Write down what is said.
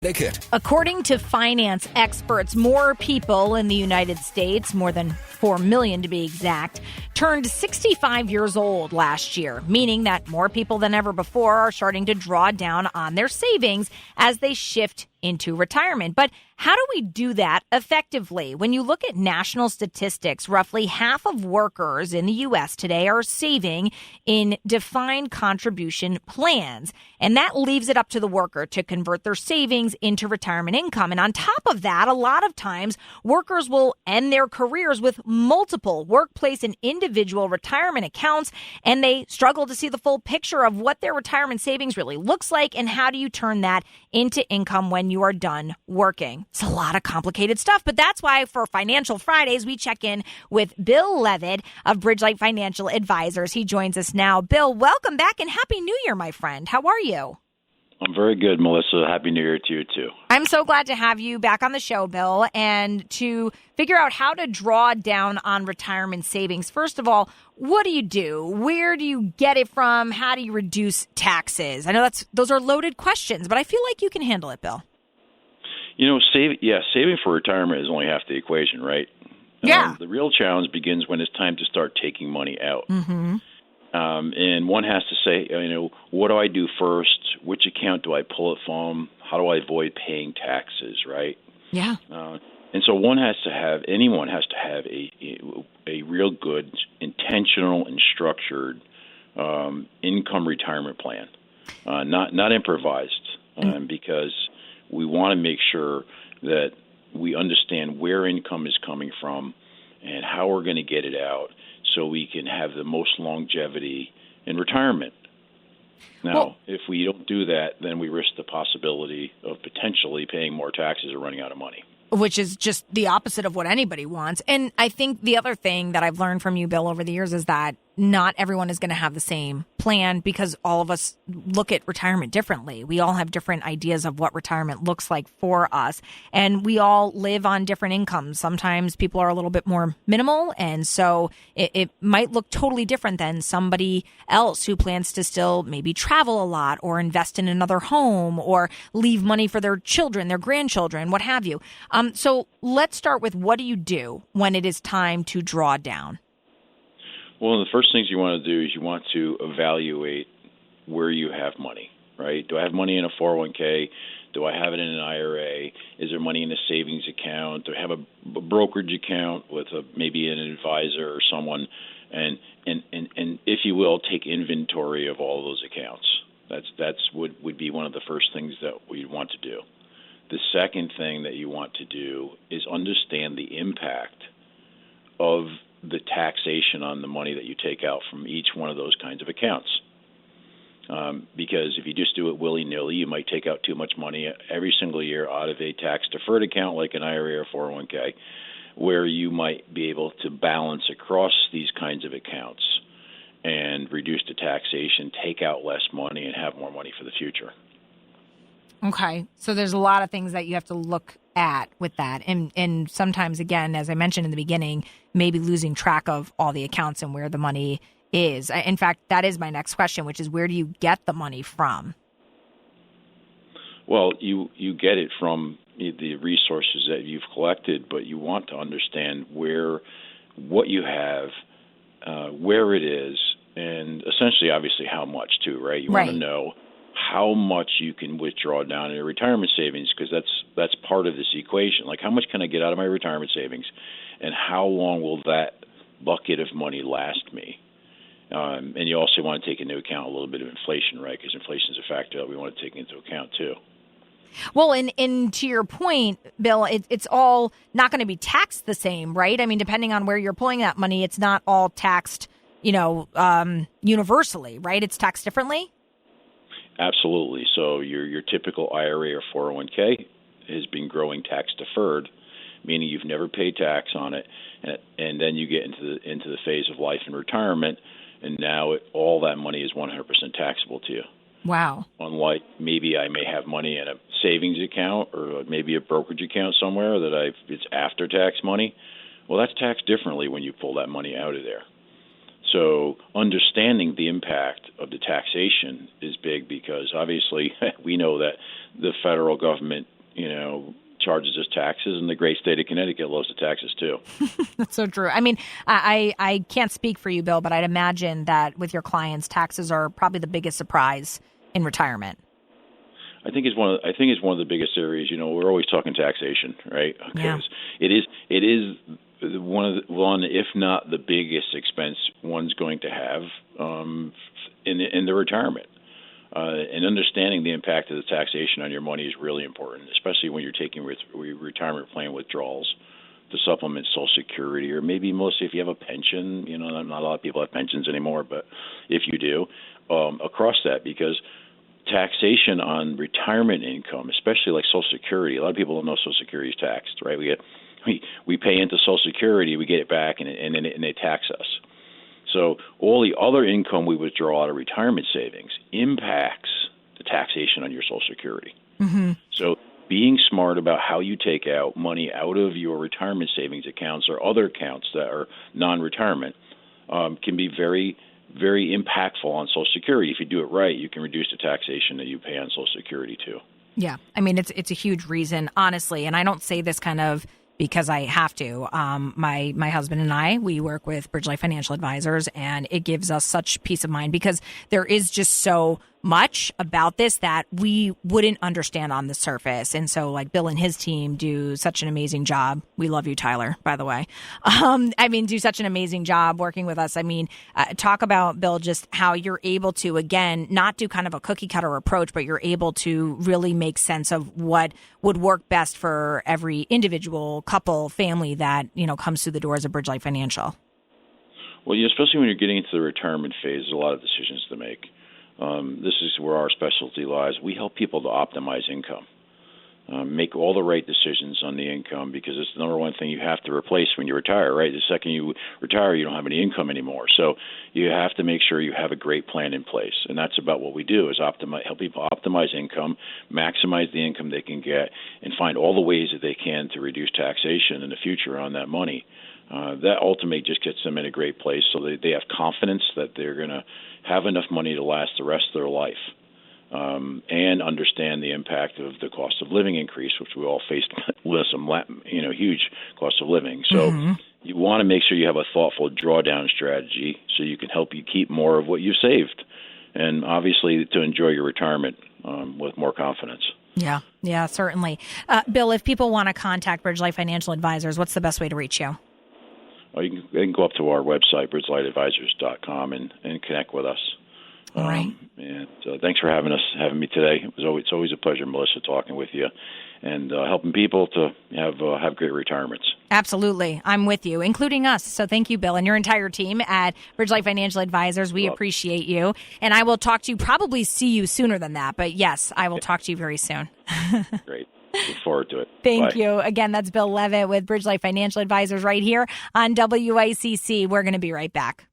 According to finance experts, more people in the United States, more than 4 million to be exact, turned 65 years old last year, meaning that more people than ever before are starting to draw down on their savings as they shift into retirement. But how do we do that effectively? When you look at national statistics, roughly half of workers in the U.S. today are saving in defined contribution plans. And that leaves it up to the worker to convert their savings into retirement income. And on top of that, a lot of times workers will end their careers with multiple workplace and individual retirement accounts, and they struggle to see the full picture of what their retirement savings really looks like and how do you turn that into income when you are done working. It's a lot of complicated stuff, but that's why for Financial Fridays, we check in with Bill Levitt of Bridgelight Financial Advisors. He joins us now. Bill, welcome back and Happy New Year, my friend. How are you? I'm very good, Melissa. Happy New Year to you, too. I'm so glad to have you back on the show, Bill, and to figure out how to draw down on retirement savings. First of all, what do you do? Where do you get it from? How do you reduce taxes? I know those are loaded questions, but I feel like you can handle it, Bill. You know, saving for retirement is only half the equation, right? Yeah. The real challenge begins when it's time to start taking money out. Mm-hmm. And one has to say, what do I do first? Which account do I pull it from? How do I avoid paying taxes, right? Yeah. And so anyone has to have a real good, intentional and structured income retirement plan, not improvised, because we want to make sure that we understand where income is coming from and how we're going to get it out so we can have the most longevity in retirement. Now, if we don't do that, then we risk the possibility of potentially paying more taxes or running out of money. Which is just the opposite of what anybody wants. And I think the other thing that I've learned from you, Bill, over the years is that not everyone is going to have the same plan because all of us look at retirement differently. We all have different ideas of what retirement looks like for us, and we all live on different incomes. Sometimes people are a little bit more minimal, and so it might look totally different than somebody else who plans to still maybe travel a lot or invest in another home or leave money for their children, their grandchildren, what have you. So let's start with, what do you do when it is time to draw down? Well, one of the first things you want to do is you want to evaluate where you have money, right? Do I have money in a 401k? Do I have it in an IRA? Is there money in a savings account? Do I have a brokerage account with maybe an advisor or someone? And if you will, take inventory of all those accounts. That's would be one of the first things that we want to do. The second thing that you want to do is understand the impact of the taxation on the money that you take out from each one of those kinds of accounts. Because if you just do it willy-nilly, you might take out too much money every single year out of a tax-deferred account like an IRA or 401k, where you might be able to balance across these kinds of accounts and reduce the taxation, take out less money, and have more money for the future. Okay. So there's a lot of things that you have to look at with that. And sometimes, again, as I mentioned in the beginning, maybe losing track of all the accounts and where the money is. In fact, that is my next question, which is, where do you get the money from? Well, you get it from the resources that you've collected, but you want to understand what you have, where it is, and essentially, obviously, how much too, right? You want to know how much you can withdraw down in your retirement savings, because that's part of this equation. Like, how much can I get out of my retirement savings, and how long will that bucket of money last me? And you also want to take into account a little bit of inflation, right? Because inflation is a factor that we want to take into account too. Well, and to your point, Bill, it's all not going to be taxed the same, right? I mean, depending on where you're pulling that money, it's not all taxed, universally, right? It's taxed differently. Absolutely. So your typical IRA or 401k has been growing tax deferred, meaning you've never paid tax on it, and then you get into the phase of life and retirement, and now all that money is 100% taxable to you. Wow. Unlike maybe I may have money in a savings account or maybe a brokerage account somewhere it's after tax money. Well, that's taxed differently when you pull that money out of there. So understanding the impact of the taxation is big because obviously we know that the federal government, charges us taxes, and the great state of Connecticut loves the taxes too. That's so true. I mean, I can't speak for you, Bill, but I'd imagine that with your clients, taxes are probably the biggest surprise in retirement. I think it's one of the biggest areas. We're always talking taxation, right? Because it is one, if not the biggest expense one's going to have in the retirement. And understanding the impact of the taxation on your money is really important, especially when you're taking retirement plan withdrawals to supplement Social Security, or maybe mostly if you have a pension. Not a lot of people have pensions anymore, but if you do, across that, because taxation on retirement income, especially like Social Security, a lot of people don't know Social Security is taxed, right? We pay into Social Security, we get it back, and they tax us. So all the other income we withdraw out of retirement savings impacts the taxation on your Social Security. Mm-hmm. So being smart about how you take out money out of your retirement savings accounts or other accounts that are non-retirement can be very, very impactful on Social Security. If you do it right, you can reduce the taxation that you pay on Social Security too. Yeah, I mean, it's a huge reason, honestly, and I don't say this kind of because I have to. My husband and I, we work with Bridgelight Financial Advisors, and it gives us such peace of mind because there is just so much about this that we wouldn't understand on the surface. And so like Bill and his team do such an amazing job. We love you, Tyler, by the way. Do such an amazing job working with us. Talk about, Bill, just how you're able to, again, not do kind of a cookie cutter approach, but you're able to really make sense of what would work best for every individual, couple, family that, comes through the doors of Bridgelight Financial. Well, especially when you're getting into the retirement phase, there's a lot of decisions to make. This is where our specialty lies. We help people to optimize income, make all the right decisions on the income, because it's the number one thing you have to replace when you retire, right? The second you retire, you don't have any income anymore. So you have to make sure you have a great plan in place. And that's about what we do, is help people optimize income, maximize the income they can get, and find all the ways that they can to reduce taxation in the future on that money. That ultimately just gets them in a great place so they have confidence that they're going to have enough money to last the rest of their life, and understand the impact of the cost of living increase, which we all faced with some huge cost of living. So you want to make sure you have a thoughtful drawdown strategy so you can help you keep more of what you've saved, and obviously to enjoy your retirement with more confidence. Yeah, certainly. Bill, if people want to contact Bridgelight Financial Advisors, what's the best way to reach you? You can go up to our website, bridgelightadvisors.com, and connect with us. All right. And thanks for having me today. It's always a pleasure, Melissa, talking with you and helping people to have great retirements. Absolutely. I'm with you, including us. So thank you, Bill, and your entire team at Bridgelight Financial Advisors. We appreciate you. And I will talk to you, probably see you sooner than that. But yes, I will talk to you very soon. Great. Look forward to it. Thank you. Again, that's Bill Levitt with Bridgelight Financial Advisors right here on WICC. We're going to be right back.